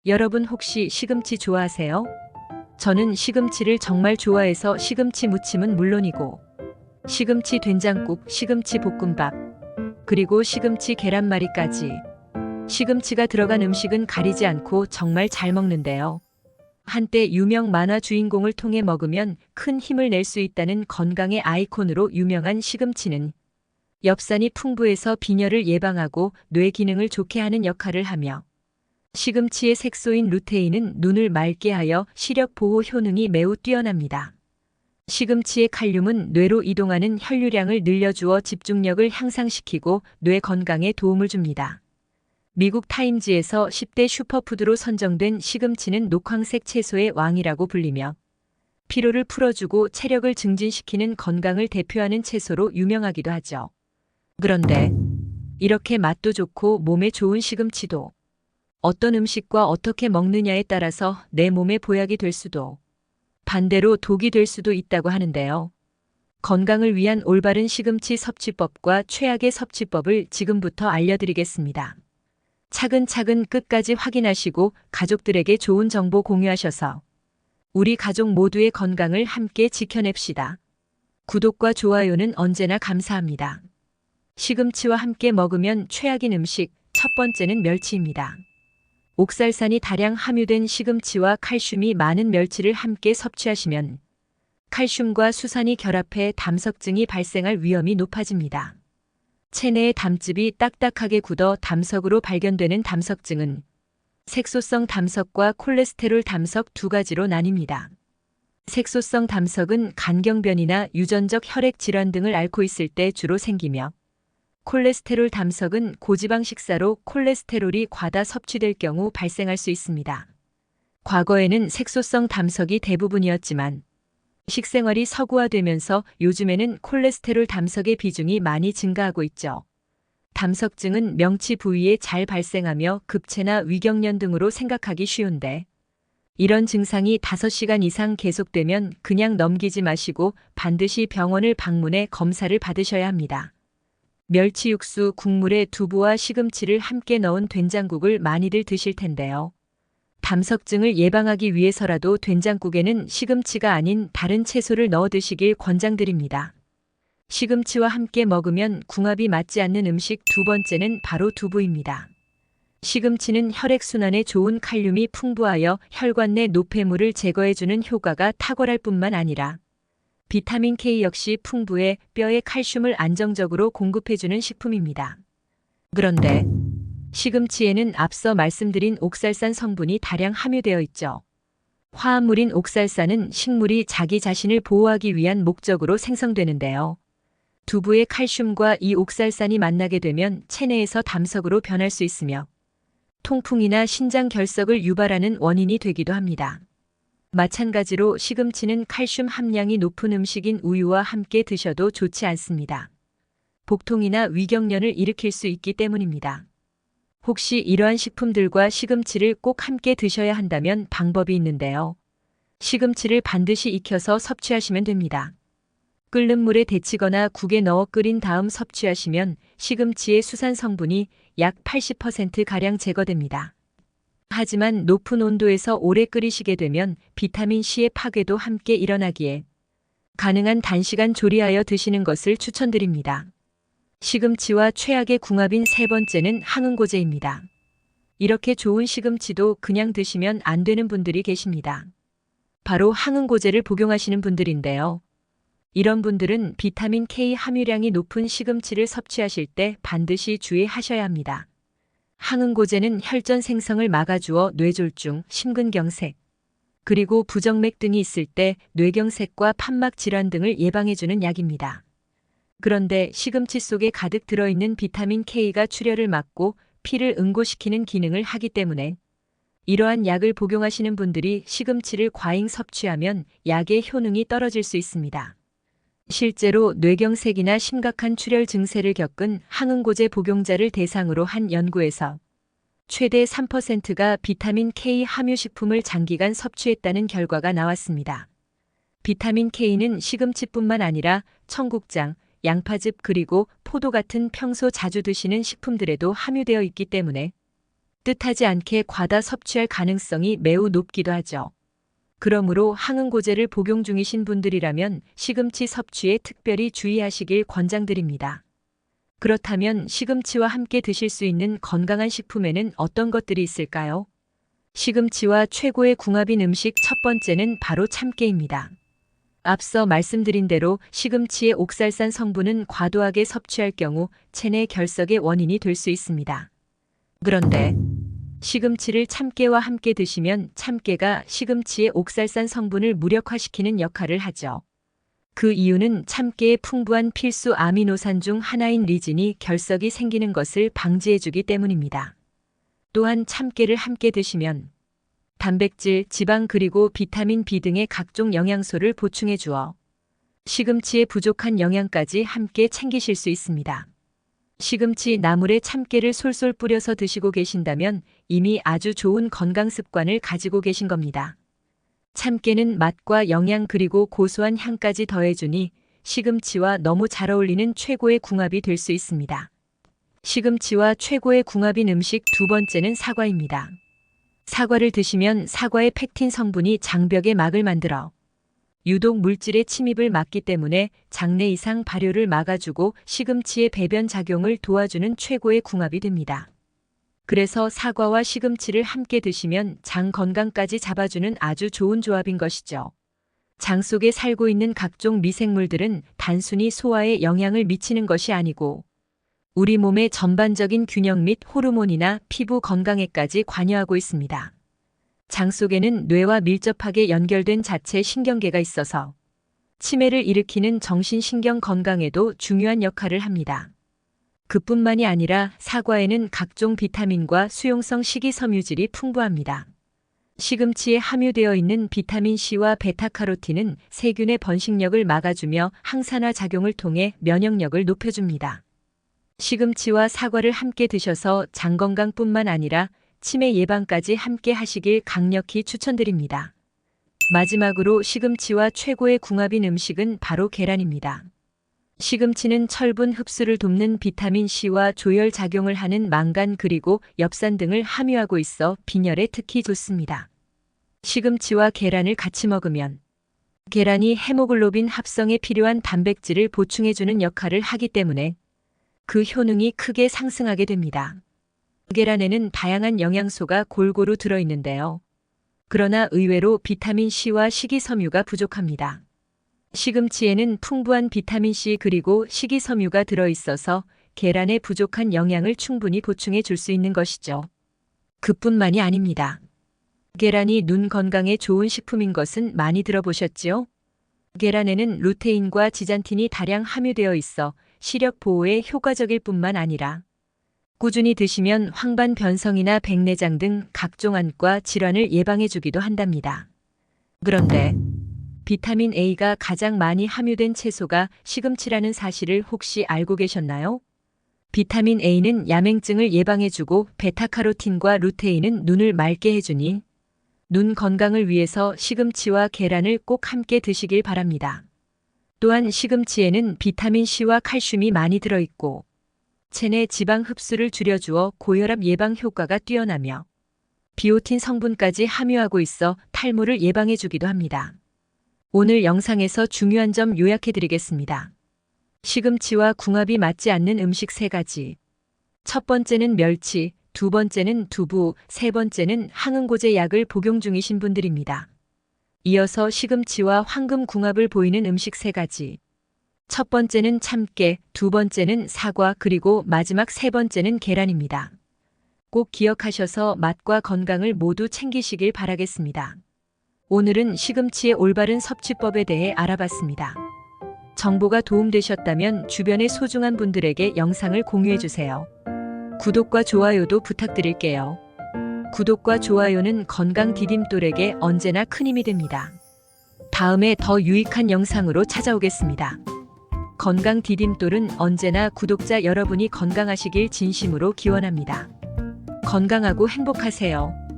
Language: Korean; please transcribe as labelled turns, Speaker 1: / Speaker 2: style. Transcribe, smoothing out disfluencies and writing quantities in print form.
Speaker 1: 여러분 혹시 시금치 좋아하세요? 저는 시금치를 정말 좋아해서 시금치 무침은 물론이고 시금치 된장국, 시금치 볶음밥, 그리고 시금치 계란말이까지 시금치가 들어간 음식은 가리지 않고 정말 잘 먹는데요. 한때 유명 만화 주인공을 통해 먹으면 큰 힘을 낼 수 있다는 건강의 아이콘으로 유명한 시금치는 엽산이 풍부해서 빈혈을 예방하고 뇌 기능을 좋게 하는 역할을 하며 시금치의 색소인 루테인은 눈을 맑게 하여 시력 보호 효능이 매우 뛰어납니다. 시금치의 칼륨은 뇌로 이동하는 혈류량을 늘려주어 집중력을 향상시키고 뇌 건강에 도움을 줍니다. 미국 타임지에서 10대 슈퍼푸드로 선정된 시금치는 녹황색 채소의 왕이라고 불리며 피로를 풀어주고 체력을 증진시키는 건강을 대표하는 채소로 유명하기도 하죠. 그런데 이렇게 맛도 좋고 몸에 좋은 시금치도 어떤 음식과 어떻게 먹느냐에 따라서 내 몸에 보약이 될 수도 반대로 독이 될 수도 있다고 하는데요. 건강을 위한 올바른 시금치 섭취법과 최악의 섭취법을 지금부터 알려드리겠습니다. 차근차근 끝까지 확인하시고 가족들에게 좋은 정보 공유하셔서 우리 가족 모두의 건강을 함께 지켜냅시다. 구독과 좋아요는 언제나 감사합니다. 시금치와 함께 먹으면 최악인 음식, 첫 번째는 멸치입니다. 옥살산이 다량 함유된 시금치와 칼슘이 많은 멸치를 함께 섭취하시면 칼슘과 수산이 결합해 담석증이 발생할 위험이 높아집니다. 체내의 담즙이 딱딱하게 굳어 담석으로 발견되는 담석증은 색소성 담석과 콜레스테롤 담석 두 가지로 나뉩니다. 색소성 담석은 간경변이나 유전적 혈액 질환 등을 앓고 있을 때 주로 생기며 콜레스테롤 담석은 고지방 식사로 콜레스테롤이 과다 섭취될 경우 발생할 수 있습니다. 과거에는 색소성 담석이 대부분이었지만 식생활이 서구화되면서 요즘에는 콜레스테롤 담석의 비중이 많이 증가하고 있죠. 담석증은 명치 부위에 잘 발생하며 급체나 위경련 등으로 생각하기 쉬운데 이런 증상이 5시간 이상 계속되면 그냥 넘기지 마시고 반드시 병원을 방문해 검사를 받으셔야 합니다. 멸치 육수 국물에 두부와 시금치를 함께 넣은 된장국을 많이들 드실 텐데요. 담석증을 예방하기 위해서라도 된장국에는 시금치가 아닌 다른 채소를 넣어 드시길 권장드립니다. 시금치와 함께 먹으면 궁합이 맞지 않는 음식 두 번째는 바로 두부입니다. 시금치는 혈액순환에 좋은 칼륨이 풍부하여 혈관 내 노폐물을 제거해주는 효과가 탁월할 뿐만 아니라 비타민 K 역시 풍부해 뼈에 칼슘을 안정적으로 공급해주는 식품입니다. 그런데 시금치에는 앞서 말씀드린 옥살산 성분이 다량 함유되어 있죠. 화합물인 옥살산은 식물이 자기 자신을 보호하기 위한 목적으로 생성되는데요. 두부의 칼슘과 이 옥살산이 만나게 되면 체내에서 담석으로 변할 수 있으며 통풍이나 신장 결석을 유발하는 원인이 되기도 합니다. 마찬가지로 시금치는 칼슘 함량이 높은 음식인 우유와 함께 드셔도 좋지 않습니다. 복통이나 위경련을 일으킬 수 있기 때문입니다. 혹시 이러한 식품들과 시금치를 꼭 함께 드셔야 한다면 방법이 있는데요. 시금치를 반드시 익혀서 섭취하시면 됩니다. 끓는 물에 데치거나 국에 넣어 끓인 다음 섭취하시면 시금치의 수산 성분이 약 80%가량 제거됩니다. 하지만 높은 온도에서 오래 끓이시게 되면 비타민C의 파괴도 함께 일어나기에 가능한 단시간 조리하여 드시는 것을 추천드립니다. 시금치와 최악의 궁합인 세 번째는 항응고제입니다. 이렇게 좋은 시금치도 그냥 드시면 안 되는 분들이 계십니다. 바로 항응고제를 복용하시는 분들인데요. 이런 분들은 비타민 K 함유량이 높은 시금치를 섭취하실 때 반드시 주의하셔야 합니다. 항응고제는 혈전 생성을 막아주어 뇌졸중, 심근경색, 그리고 부정맥 등이 있을 때 뇌경색과 판막 질환 등을 예방해주는 약입니다. 그런데 시금치 속에 가득 들어있는 비타민 K가 출혈을 막고 피를 응고시키는 기능을 하기 때문에 이러한 약을 복용하시는 분들이 시금치를 과잉 섭취하면 약의 효능이 떨어질 수 있습니다. 실제로 뇌경색이나 심각한 출혈 증세를 겪은 항응고제 복용자를 대상으로 한 연구에서 최대 3%가 비타민 K 함유 식품을 장기간 섭취했다는 결과가 나왔습니다. 비타민 K는 시금치뿐만 아니라 청국장, 양파즙 그리고 포도 같은 평소 자주 드시는 식품들에도 함유되어 있기 때문에 뜻하지 않게 과다 섭취할 가능성이 매우 높기도 하죠. 그러므로 항응고제를 복용 중이신 분들이라면 시금치 섭취에 특별히 주의하시길 권장드립니다. 그렇다면 시금치와 함께 드실 수 있는 건강한 식품에는 어떤 것들이 있을까요? 시금치와 최고의 궁합인 음식 첫 번째는 바로 참깨입니다. 앞서 말씀드린 대로 시금치의 옥살산 성분은 과도하게 섭취할 경우 체내 결석의 원인이 될 수 있습니다. 그런데 시금치를 참깨와 함께 드시면 참깨가 시금치의 옥살산 성분을 무력화시키는 역할을 하죠. 그 이유는 참깨의 풍부한 필수 아미노산 중 하나인 리진이 결석이 생기는 것을 방지해주기 때문입니다. 또한 참깨를 함께 드시면 단백질, 지방 그리고 비타민 B 등의 각종 영양소를 보충해 주어 시금치의 부족한 영양까지 함께 챙기실 수 있습니다. 시금치 나물에 참깨를 솔솔 뿌려서 드시고 계신다면 이미 아주 좋은 건강 습관을 가지고 계신 겁니다. 참깨는 맛과 영양 그리고 고소한 향까지 더해주니 시금치와 너무 잘 어울리는 최고의 궁합이 될 수 있습니다. 시금치와 최고의 궁합인 음식 두 번째는 사과입니다. 사과를 드시면 사과의 펙틴 성분이 장벽에 막을 만들어 유독 물질의 침입을 막기 때문에 장내 이상 발효를 막아주고 시금치의 배변 작용을 도와주는 최고의 궁합이 됩니다. 그래서 사과와 시금치를 함께 드시면 장 건강까지 잡아주는 아주 좋은 조합인 것이죠. 장 속에 살고 있는 각종 미생물들은 단순히 소화에 영향을 미치는 것이 아니고 우리 몸의 전반적인 균형 및 호르몬이나 피부 건강에까지 관여하고 있습니다. 장 속에는 뇌와 밀접하게 연결된 자체 신경계가 있어서 치매를 일으키는 정신신경 건강에도 중요한 역할을 합니다. 그뿐만이 아니라 사과에는 각종 비타민과 수용성 식이섬유질이 풍부합니다. 시금치에 함유되어 있는 비타민 C와 베타카로틴은 세균의 번식력을 막아주며 항산화 작용을 통해 면역력을 높여줍니다. 시금치와 사과를 함께 드셔서 장 건강뿐만 아니라 치매 예방까지 함께 하시길 강력히 추천드립니다. 마지막으로 시금치와 최고의 궁합인 음식은 바로 계란입니다. 시금치는 철분 흡수를 돕는 비타민 C와 조열 작용을 하는 망간 그리고 엽산 등을 함유하고 있어 빈혈에 특히 좋습니다. 시금치와 계란을 같이 먹으면 계란이 헤모글로빈 합성에 필요한 단백질을 보충해주는 역할을 하기 때문에 그 효능이 크게 상승하게 됩니다. 계란에는 다양한 영양소가 골고루 들어있는데요. 그러나 의외로 비타민 C와 식이섬유가 부족합니다. 시금치에는 풍부한 비타민 C 그리고 식이섬유가 들어있어서 계란에 부족한 영양을 충분히 보충해 줄 수 있는 것이죠. 그뿐만이 아닙니다. 계란이 눈 건강에 좋은 식품인 것은 많이 들어보셨지요? 계란에는 루테인과 지잔틴이 다량 함유되어 있어 시력 보호에 효과적일 뿐만 아니라 꾸준히 드시면 황반 변성이나 백내장 등 각종 안과 질환을 예방해 주기도 한답니다. 그런데 비타민 A가 가장 많이 함유된 채소가 시금치라는 사실을 혹시 알고 계셨나요? 비타민 A는 야맹증을 예방해주고 베타카로틴과 루테인은 눈을 맑게 해주니 눈 건강을 위해서 시금치와 계란을 꼭 함께 드시길 바랍니다. 또한 시금치에는 비타민 C와 칼슘이 많이 들어있고 체내 지방 흡수를 줄여주어 고혈압 예방 효과가 뛰어나며 비오틴 성분까지 함유하고 있어 탈모를 예방해주기도 합니다. 오늘 영상에서 중요한 점 요약해드리겠습니다. 시금치와 궁합이 맞지 않는 음식 3가지. 첫 번째는 멸치, 두 번째는 두부, 세 번째는 항응고제 약을 복용 중이신 분들입니다. 이어서 시금치와 황금 궁합을 보이는 음식 3가지. 첫 번째는 참깨, 두 번째는 사과, 그리고 마지막 세 번째는 계란입니다. 꼭 기억하셔서 맛과 건강을 모두 챙기시길 바라겠습니다. 오늘은 시금치의 올바른 섭취법에 대해 알아봤습니다. 정보가 도움되셨다면 주변의 소중한 분들에게 영상을 공유해주세요. 구독과 좋아요도 부탁드릴게요. 구독과 좋아요는 건강 디딤돌에게 언제나 큰 힘이 됩니다. 다음에 더 유익한 영상으로 찾아오겠습니다. 건강 디딤돌은 언제나 구독자 여러분이 건강하시길 진심으로 기원합니다. 건강하고 행복하세요.